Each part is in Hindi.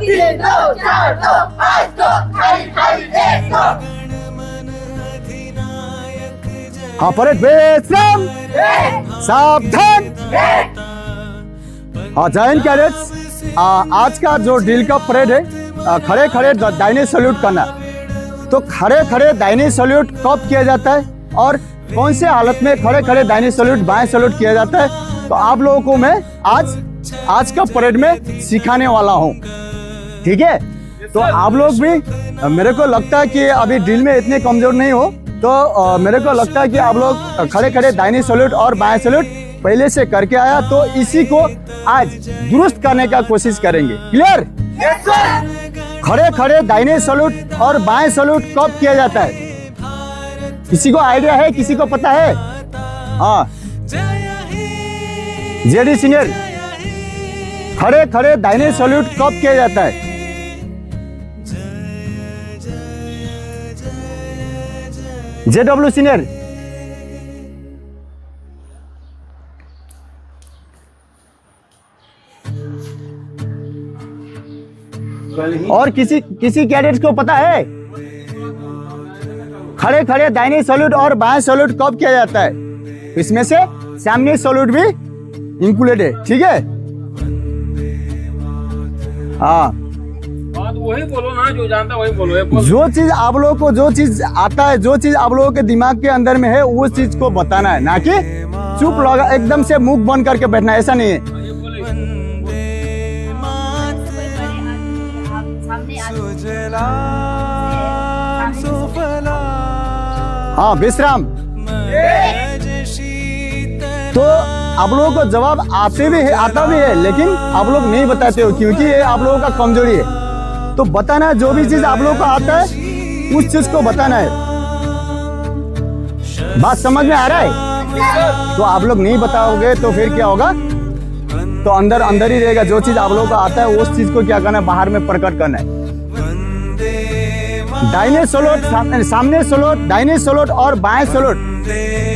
3 2 4 2 5 2 खाली खाली 1 2 हाँ परेड विश्राम सावधान। हाँ जय हिंद कैडेट्स। आज का जो ड्रिल का परेड है खड़े खड़े दाहिने सल्यूट करना। तो खड़े खड़े दाहिने सल्यूट कब किया जाता है और कौन से हालत में खड़े खड़े दाहिने सल्यूट बाएं सल्यूट किया जाता है, तो आप लोगों को मैं आज का परेड में सिखाने वाला हूँ। ठीक है, तो आप लोग भी, मेरे को लगता है कि अभी ड्रिल में इतने कमजोर नहीं हो, तो मेरे को लगता है कि आप लोग खड़े खड़े दाहिने सल्यूट और बाएं सल्यूट पहले से करके आया, तो इसी को आज दुरुस्त करने का कोशिश करेंगे। क्लियर? Yes sir. खड़े खड़े दाहिने सल्यूट और बाएं सल्यूट कब किया जाता है? किसी को आइडिया है? किसी को पता है? हाँ जेडी सीनियर, खड़े खड़े दाहिने सल्यूट कब किया जाता है? जेडब्ल्यू सीनियर, और किसी कैडेट्स को पता है खड़े खड़े दाहिने सल्यूट और बाएं सल्यूट कब किया जाता है? इसमें से सामने सल्यूट भी इंक्लूडेड है। ठीक है, हाँ बात वही बोलो ना, जो जानता वही बोलो। जो चीज आप लोगों को, जो चीज आता है, जो चीज आप लोगों के दिमाग के अंदर में है, वो चीज को बताना है, ना कि चुप लगा एकदम से मुंह बंद करके बैठना। ऐसा नहीं है। हाँ विश्राम। तो आप लोगों को जवाब आता भी है, लेकिन आप लोग नहीं बताते हो, क्योंकि ये आप लोगों का कमजोरी है। तो बताना, जो भी चीज आप लोगों को आता है उस चीज को बताना है। बात समझ में आ रहा है? तो आप लोग नहीं बताओगे तो फिर क्या होगा? तो अंदर अंदर ही रहेगा। जो चीज आप लोगों को आता है उस चीज को क्या करना है? बाहर में प्रकट करना है। दाहिने सल्यूट, सामने सल्यूट, दाहिने सल्यूट और बाएं सल्यूट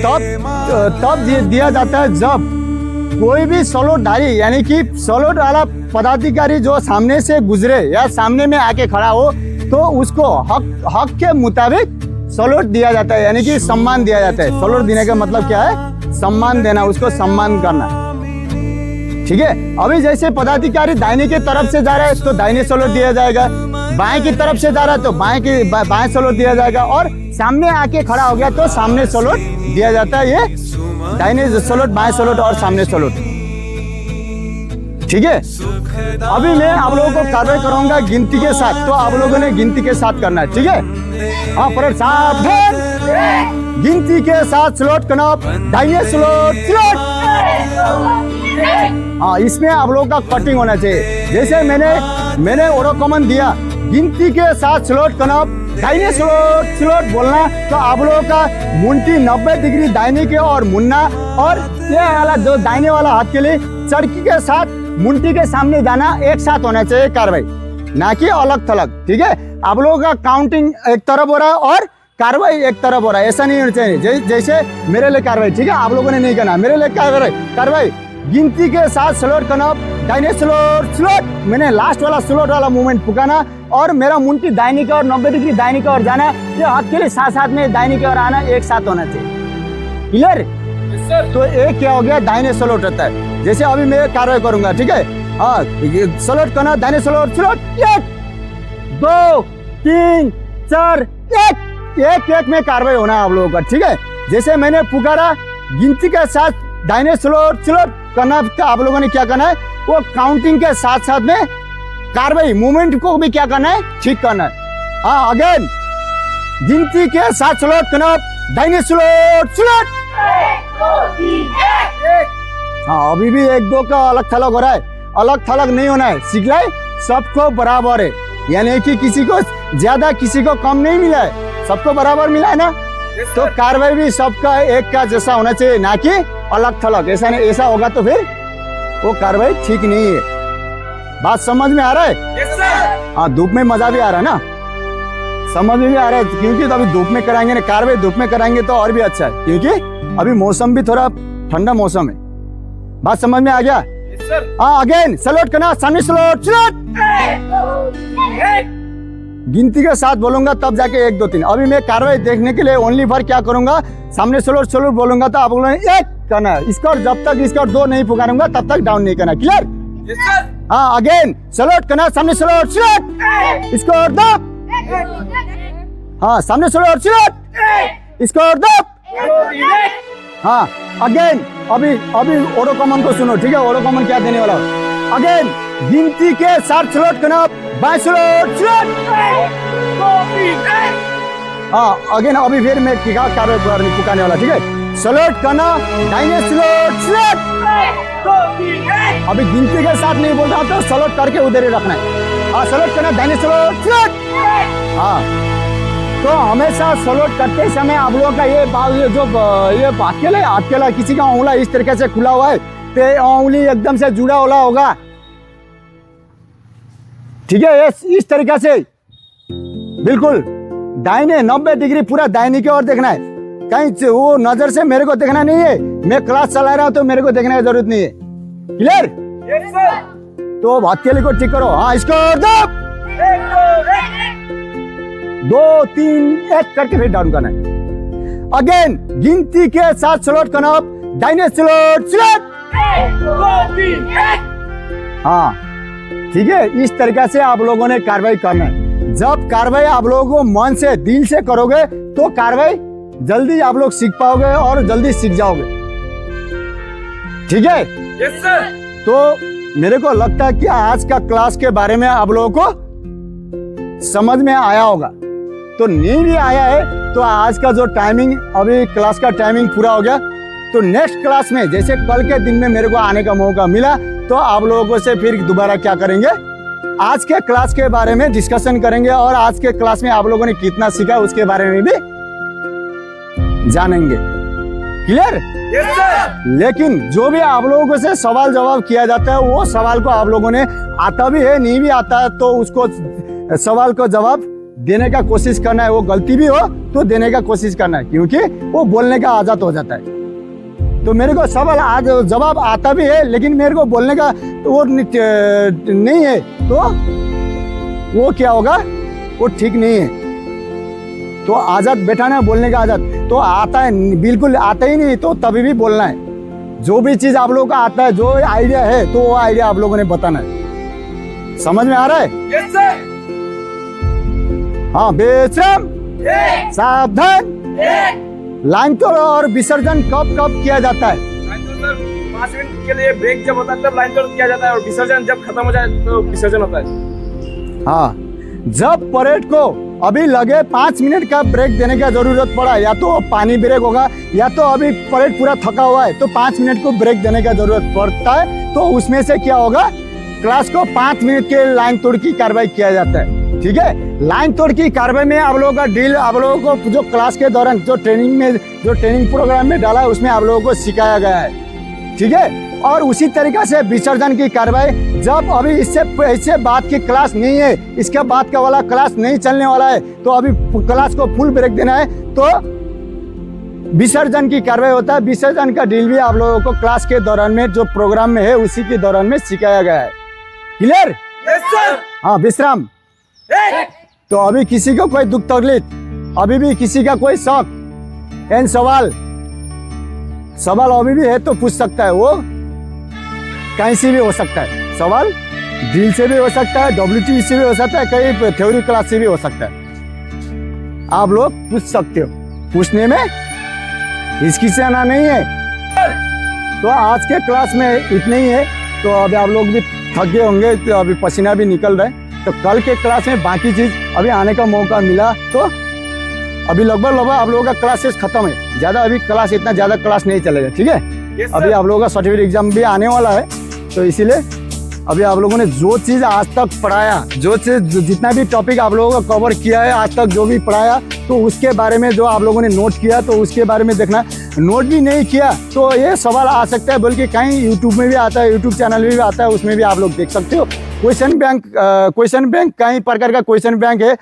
तब दिया जाता है जब कोई भी सल्यूटधारी, यानी कि सल्यूट वाला पदाधिकारी जो सामने से गुजरे या सामने में आके खड़ा हो, तो उसको हक के मुताबिक सल्यूट दिया जाता है, यानी कि सम्मान दिया जाता है। सल्यूट देने का मतलब क्या है? सम्मान देना, उसको सम्मान करना। ठीक है, अभी जैसे पदाधिकारी दाहिने की तरफ से जा रहा है तो दाहिने सल्यूट दिया जाएगा, बाएं की तरफ से जा रहा है तो बाएं सल्यूट दिया जाएगा, और सामने आके खड़ा हो गया तो सामने सल्यूट दिया जाता है। ये दाहिने सल्यूट, बाएं सल्यूट और सामने सल्यूट। ठीक है, अभी मैं आप लोगों को कार्रवाई कराऊंगा गिनती के साथ, तो आप लोगों ने गिनती के साथ करना है। ठीक है, हाँ परेड सावधान। गिनती के साथ सल्यूट करना। दाहिने सल्यूट, सल्यूट। हाँ, इसमें आप लोगों का कटिंग होना चाहिए। जैसे मैंने ऑर्डर कमांड दिया, गिनती के साथ सल्यूट करना, दाहिने सल्यूट, सल्यूट बोलना, तो आप लोगों का मुंडी 90 डिग्री दाहिने के और मुन्ना, और ये वाला जो दाहिने वाला हाथ के लिए चरखी के साथ मुंडी के सामने जाना एक साथ होना चाहिए कार्रवाई, ना कि अलग थलग। ठीक है, आप लोगों का काउंटिंग एक तरफ हो रहा है और कार्रवाई एक तरफ हो रहा है, ऐसा नहीं होना चाहिए। जैसे मेरे लिए कार्रवाई, ठीक है, आप लोगों ने नहीं करना। मेरे लिए कार्रवाई गिनती के साथ सल्यूट करना, दाहिने सल्यूट, सल्यूट। मैंने लास्ट वाला सल्यूट वाला मूवमेंट पुकाना, और मेरा मुंडी दाहिने की ओर 90 डिग्री दाहिने की ओर जाना। ये हाथ के लिए साथ साथ में दाहिने की ओर आना, एक साथ होना चाहिए। क्लियर? तो एक क्या हो गया? दाहिने सल्यूट रहता है। जैसे अभी मैं कार्रवाई करूंगा, ठीक है, हाँ सल्यूट करना, दाहिने सल्यूट, सल्यूट। 1 2 3 4 एक में कार्रवाई होना है आप लोगों का। ठीक है, जैसे मैंने पुकारा, गिनती के साथ दाहिने सल्यूट, सल्यूट करना, आप लोगों ने क्या करना है? वो काउंटिंग के साथ साथ में कार्रवाई मूवमेंट को भी क्या करना है? ठीक करना है। हाँ अगेन, गिनती के साथ सल्यूट करना, दाहिने सल्यूट, सल्यूट। हाँ अभी भी 1 2 का अलग थलग हो रहा है, अलग थलग नहीं होना है। सिखलाई सबको बराबर है, यानी कि किसी को ज्यादा किसी को कम नहीं मिला है, सबको बराबर मिला है ना। तो कार्रवाई भी सबका एक का जैसा होना चाहिए, ना कि अलग थलग। ऐसा नहीं, ऐसा होगा तो फिर वो कार्रवाई ठीक नहीं है। बात समझ में आ रहा है? Yes sir. हाँ, धूप में मजा भी आ रहा है ना, समझ में भी आ रहा है, क्योंकि तो अभी धूप में कराएंगे ना कार्रवाई, धूप में कराएंगे तो और भी अच्छा है, क्योंकि अभी मौसम भी थोड़ा ठंडा मौसम है। बात समझ में आ गया? सर। हाँ अगेन सैल्यूट करना, सामने सैल्यूट, सैल्यूट। गिनती के साथ बोलूंगा तब जाके 1 2 3। अभी मैं कार्रवाई देखने के लिए ओनली फॉर क्या करूंगा, सामने सैल्यूट सैल्यूट बोलूंगा तो आप लोगों ने 1 करना है। स्कोर जब तक स्कोर 2 नहीं पुकारूंगा तब तक डाउन नहीं करना, क्लियर? Yes sir. हाँ अगेन सैल्यूट करना, सामने सैल्यूट, सैल्यूट। स्कोर 2। हाँ सामने सैल्यूट, सैल्यूट। स्कोर 2। हाँ अगेन अभी ओडो कॉमन को सुनो, ठीक है? ओडो कॉमन क्या देने वाला? अगेन गिनती के साथ सैल्यूट करना, बाय सैल्यूट, सैल्यूट। हाँ अगेन अभी फिर मैं क्या कार्रवाई पुकारने वाला, ठीक है? सैल्यूट करना, दाहिने सैल्यूट, सैल्यूट। अभी गिनती के साथ नहीं बोल रहा तो सैल्यूट करके उधर ही रखना है। हाँ सैल्यूट करना, दाहिने सैल्यूट, सैल्यूट। हाँ तो हमेशा सैल्यूट करते समय आप लोगों का ये अकेला किसी का उंगला इस तरीके से खुला हुआ है तो उंगली एकदम से जुड़ा हुआ होगा, ठीक है? इस तरीके से बिल्कुल दाहिने 90 डिग्री पूरा दाहिने की ओर देखना है, कहीं वो नजर से मेरे को देखना नहीं है। मैं क्लास चला रहा हूं तो मेरे को देखने की जरूरत नहीं है, क्लियर? Yes sir. तो हथेली को ठीक करो। हाँ इसको 2 3 1 करके फिर डाउन करना है। अगेन गिनती के साथ सैल्यूट करना, दाहिने सैल्यूट, सैल्यूट। हाँ ठीक है, इस तरीके से आप लोगों ने कार्रवाई करना है। जब कार्रवाई आप लोगों को मन से दिल से करोगे तो कार्रवाई जल्दी आप लोग सीख पाओगे और जल्दी सीख जाओगे, ठीक है? Yes sir. तो मेरे को लगता है कि आज का क्लास के बारे में आप लोगों को समझ में आया होगा। तो नहीं भी आया है तो आज का जो टाइमिंग, अभी क्लास का टाइमिंग पूरा हो गया, तो नेक्स्ट क्लास में जैसे कल के दिन में मेरे को आने का मौका मिला तो आप लोगों से फिर दोबारा क्या करेंगे, आज के क्लास के बारे में डिस्कशन करेंगे और आज के क्लास में आप लोगों ने कितना सीखा उसके बारे में भी जानेंगे, क्लियर? Yes sir. लेकिन जो भी आप लोगों से सवाल जवाब किया जाता है वो सवाल को आप लोगों ने आता भी है नहीं भी आता है तो उसको सवाल को जवाब देने का कोशिश करना है। वो गलती भी हो तो देने का कोशिश करना है, क्योंकि वो बोलने का आजाद हो जाता है। तो मेरे को सवाल आज जवाब आता भी है लेकिन मेरे को बोलने का तो वो नहीं है तो वो क्या होगा, वो ठीक नहीं है। तो आजाद बैठाना है, बोलने का आजाद तो आता है, बिल्कुल आता ही नहीं तो तभी भी बोलना है। जो भी चीज आप लोगों का आता है, जो आइडिया है तो वो आइडिया आप लोगों ने बताना है। समझ में आ रहा है? Yes sir. हाँ बेशरम, सावधान। लाइन तोड़ और विसर्जन कब कब किया जाता है? लाइन तोड़ सर 5 मिनट के लिए ब्रेक जब होता है तब लाइन तोड़ किया जाता है और विसर्जन जब खत्म हो जाए तो विसर्जन होता है। हाँ जब परेड को अभी लगे 5 मिनट का ब्रेक देने की जरूरत पड़ा, या तो पानी ब्रेक होगा या तो अभी परेड पूरा थका हुआ है तो 5 मिनट को ब्रेक देने का जरूरत पड़ता है, तो उसमें से क्या होगा, क्लास को 5 मिनट के लाइन तोड़ की कार्रवाई किया जाता है, ठीक है? लाइन तोड़ की कार्रवाई में आप लोगों का ड्रिल आप लोगों को जो क्लास के दौरान जो ट्रेनिंग प्रोग्राम में डाला है उसमें आप लोगों को सिखाया गया है, ठीक है? और उसी तरीके से विसर्जन की कार्रवाई जब अभी इससे बाद की क्लास नहीं है, इसके बाद का वाला क्लास नहीं चलने वाला है तो अभी क्लास को फुल ब्रेक देना है तो विसर्जन की कार्रवाई होता है। विसर्जन का ड्रिल भी आप लोगों को क्लास के दौरान में जो प्रोग्राम में है उसी के दौरान में सिखाया गया है, क्लियर? Yes sir. हाँ विश्राम। तो अभी किसी को कोई दुख तकलीफ, अभी भी किसी का कोई शौक एन सवाल अभी भी है तो पूछ सकता है, वो कहीं से भी हो सकता है सवाल, ड्रिल से भी हो सकता है, WT से भी हो सकता है, कहीं थ्योरी क्लास से भी हो सकता है। आप लोग पूछ सकते हो, पूछने में हिचकिचाना नहीं है। तो आज के क्लास में इतने ही है। तो अभी आप लोग भी थक गए होंगे तो अभी पसीना भी निकल रहा है, तो कल के क्लास में बाकी चीज अभी आने का मौका मिला तो अभी लगभग आप लोगों का क्लासेस खत्म है, ज्यादा अभी क्लास इतना ज्यादा क्लास नहीं चलेगा, ठीक है? Yes, अभी आप लोगों का सर्टिफिकेट एग्जाम भी आने वाला है तो इसीलिए अभी आप लोगों ने जो चीज आज तक पढ़ाया, जो चीज जितना भी टॉपिक आप लोगों का कवर किया है आज तक जो भी पढ़ाया, तो उसके बारे में जो आप लोगों ने नोट किया तो उसके बारे में देखना। नोट भी नहीं किया तो ये सवाल आ सकता है, बल्कि कहीं यूट्यूब में भी आता है, यूट्यूब चैनल में भी आता है, उसमें भी आप लोग देख सकते हो। क्वेश्चन बैंक कई प्रकार का क्वेश्चन बैंक है,